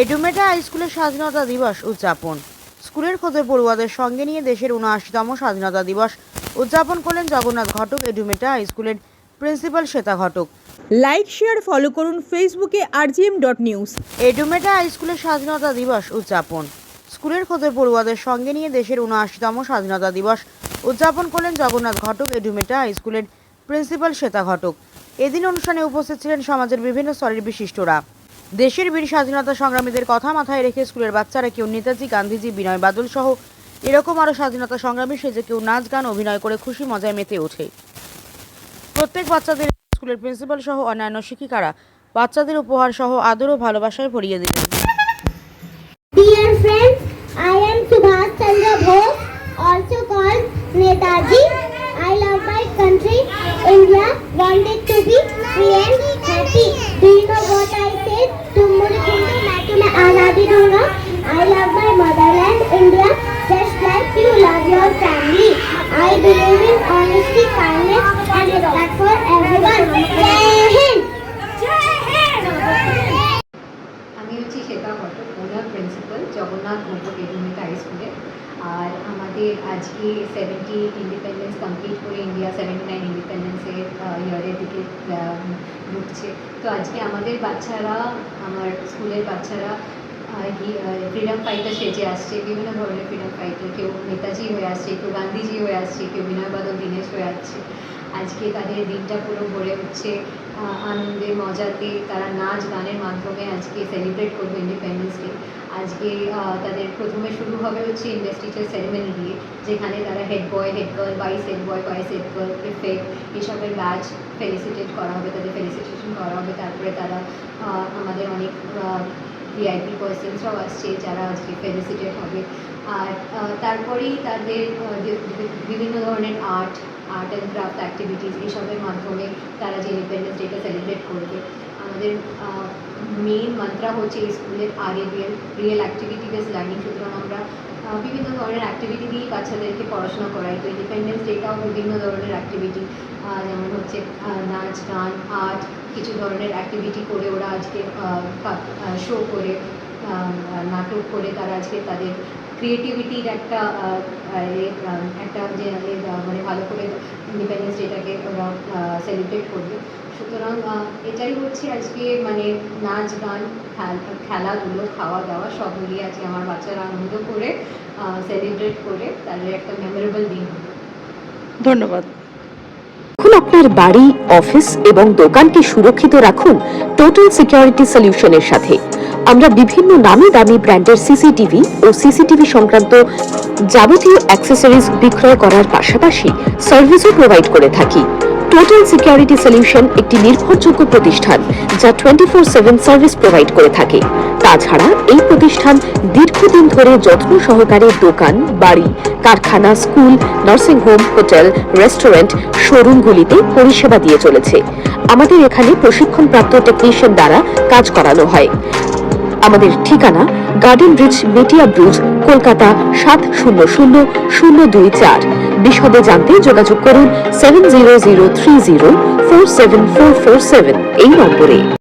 এডুমেটা high স্কুলের স্বাধীনতা দিবস উদযাপন। স্কুলের খোদে পড়ুয়াদের সঙ্গে নিয়ে দেশের ৭৯তম স্বাধীনতা দিবস উদযাপন করলেন জগন্নাথ ঘটক এডুমেটা হাই স্কুলের প্রিন্সিপাল শ্বেতা ঘটক। লাইক শেয়ার ফলো করুন ফেসবুকে rgm.news। এডুমেটা হাই স্কুলের স্বাধীনতা দিবস উদযাপন। স্কুলের খোদে পড়ুয়াদের সঙ্গে নিয়ে দেশের ৭৯তম স্বাধীনতা দিবস উদযাপন করলেন জগন্নাথ ঘটক এডুমেটা হাই স্কুলের প্রিন্সিপাল শ্বেতা ঘটক। এদিন অনুষ্ঠানে উপস্থিত ছিলেন সমাজের বিভিন্ন স্তরের বিশিষ্টরা। দেশের বীর স্বাধীনতা সংগ্রামীদের কথা মাথায় রেখে স্কুলের বাচ্চারা কেউ নেতাজি, গান্ধীজি, বিনয় বাদল সহ এরকম আরও স্বাধীনতা সংগ্রামী সেজে কেউ নাচ গান অভিনয় করে খুশি মজায় মেতে ওঠে। প্রত্যেক বাচ্চাদের স্কুলের প্রিন্সিপাল সহ অন্যান্য শিক্ষিকারা বাচ্চাদের উপহার সহ আদর ও ভালোবাসায় ভরিয়ে দিলেন। Dear friends, I am Subhash Chandra Bose, also called Netaji. I love my country. India wanted to be free and happy. Do you know what I said? Tumuri kundu main tumhe azadi dunga. I love my motherland, India, just like you love your family. I believe in honesty, kindness, and respect for everyone. Jai Hind. Jai Hind. আমি হচ্ছি শ্বেতা ঘটক, ওনার principal Jagannath ঘটক এডুমেটা high স্কুলে। আর আমাদের আজকে 70 independence complete করে India 79 ইন্ডিপেন্ডেন্সের ইয়ারের দিকে ঢুকছে। তো আজকে আমাদের বাচ্চারা, আমার স্কুলের বাচ্চারা ফ্রিডম ফাইটার সেজে আসছে, বিভিন্ন ধরনের ফ্রিডম ফাইটার, কেউ নেতাজি হয়ে আসছে, কেউ গান্ধীজি হয়ে আসছে, কেউ বিনয় বাদল দীনেশ হয়ে আসছে। আজকে তাদের দিনটা পুরো ভরে উঠছে আনন্দে মজাতে। তারা নাচ গানের মাধ্যমে আজকে সেলিব্রেট করবে ইন্ডিপেন্ডেন্স ডে। আজকে তাদের প্রথমে শুরু হবে হচ্ছে ইনভেস্টিচার সেরেমনি দিয়ে, যেখানে তারা হেড বয়, হেড গার্ল, ভাইস হেড বয়, ভাইস হেড গার্ল, প্রিফেক্ট এসবের ব্যাচ ফেলিসিটেট করা হবে, তাদের ফেলিসিটেশন করা হবে। তারপরে তারা আমাদের অনেক ভিআইপি পার্সনসরাও আসছে যারা আজকে ফেলিসিটেট হবে। আর তারপরেই তাদের বিভিন্ন ধরনের আর্ট অ্যান্ড ক্রাফট অ্যাক্টিভিটিস এসবের মাধ্যমে তারা যে ইন্ডিপেন্ডেন্স ডেটা সেলিব্রেট করবে। আমাদের মেইন মাত্রা হচ্ছে এই স্কুলের RABL, real activity base learning. সুতরাং আমরা বিভিন্ন ধরনের অ্যাক্টিভিটি দিয়েই বাচ্চাদেরকে পড়াশোনা করাই। তো ইন্ডিপেন্ডেন্স ডেটাও বিভিন্ন ধরনের অ্যাক্টিভিটি, যেমন হচ্ছে নাচ গান, আর্ট, কিছু ধরনের অ্যাক্টিভিটি করে ওরা আজকে শো করে, নাটক করে তারা আজকে তাদের ক্রিয়েটিভিটির একটা যে মানে ভালো করে ইন্ডিপেন্ডেন্স ডেটাকে ওরা সেলিব্রেট করবে। সুতরাং এটাই হচ্ছে আজকে মানে নাচ গান, খেলাধুলো, খাওয়া দাওয়া সব মিলিয়ে আজকে আমার বাচ্চারা আনন্দ করে সেলিব্রেট করে তাদের একটা মেমোরেবল দিন হবে। ধন্যবাদ। এখন আপনার বাড়ি, অফিস এবং দোকানকে সুরক্ষিত রাখুন টোটাল সিকিউরিটি সলিউশনের সাথে। আমরা বিভিন্ন নামি দামি ব্র্যান্ডের সিসিটিভি ও সিসিটিভি সংক্রান্ত যাবতীয় অ্যাক্সেসরিজ বিক্রয় করার পাশাপাশি সার্ভিসও প্রোভাইড করে থাকি। টোটাল সিকিউরিটি সলিউশন একটি নির্ভরযোগ্য প্রতিষ্ঠান যা 24/7 সার্ভিস প্রোভাইড করে থাকে। তাছাড়া এই প্রতিষ্ঠান দীর্ঘদিন ধরে যত্ন সহকারে দোকান, বাড়ি, কারখানা, school, nursing home, hotel, restaurant, শোরুমগুলিতে পরিষেবা দিয়ে চলেছে। আমাদের এখানে প্রশিক্ষণপ্রাপ্ত টেকনিশিয়ান দ্বারা কাজ করানো হয়। আমাদের ঠিকানা গার্ডেন ব্রিজ, মেটিয়া ব্রিজ, কলকাতা 700024। বিশদে জানতে যোগাযোগ করুন 7003047447 এই নম্বরে।